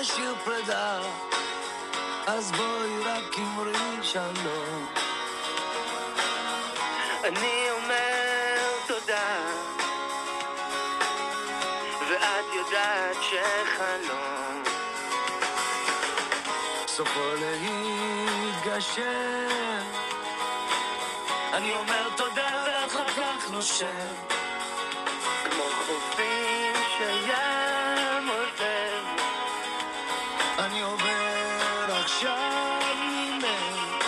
שיר פרידה, אז בואי רק אמרי שלום. אני אומר תודה, ואת יודעת שחלום סופו להתגשם. אני אומר תודה ואחר כך נושם, כמו חופים שים עוזב. אני עובר עכשיו ממך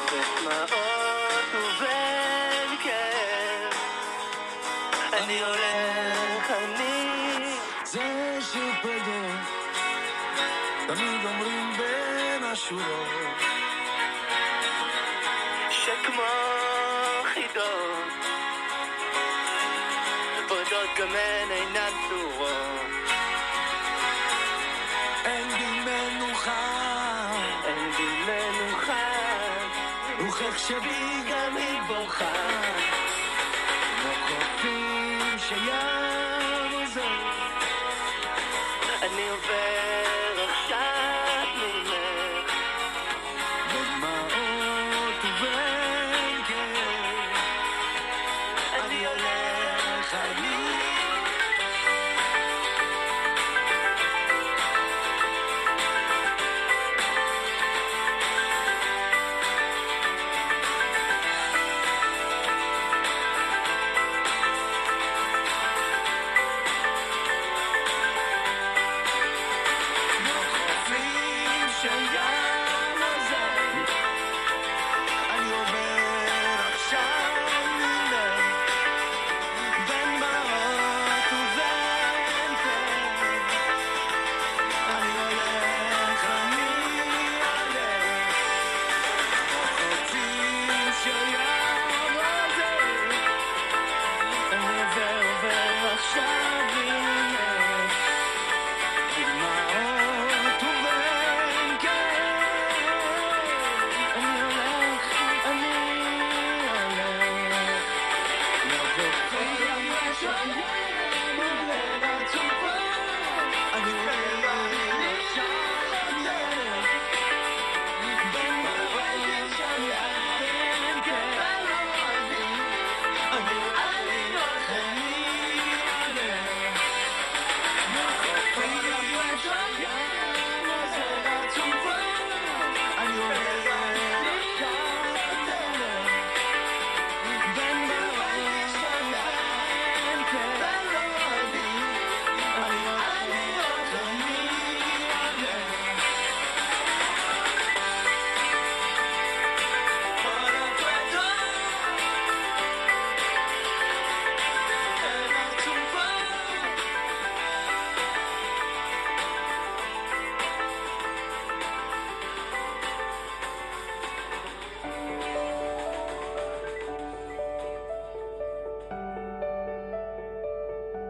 בדמעות ובין כאב. אני הולך, זה שיר פרידה, תמיד אומרים בין השורות, שכמו חידות פרידות גם הן אינן צורות. אין בי מנוחה, אין בי מנוחה, רוחך שבי גם היא בוכה. כמו חופים שים עוזב. אני עובר עכשיו ממך בדמעות ובין כאב. אני הולך,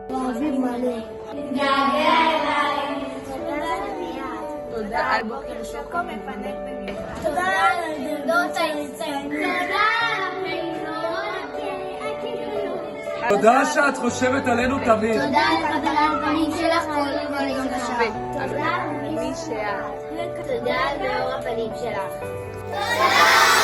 אוהבים מלא. געגע אליי. תודה על בוקר שוקו מפנק במיוחד. תודה על הדודות ההצטיינות. תודה על הפעילות. תודה שאת חושבת עלינו תמיד. תודה על קבלת פנים שלך כל יום בשעה. תודה על מי שאת. תודה על מאור הפנים שלך. תודה!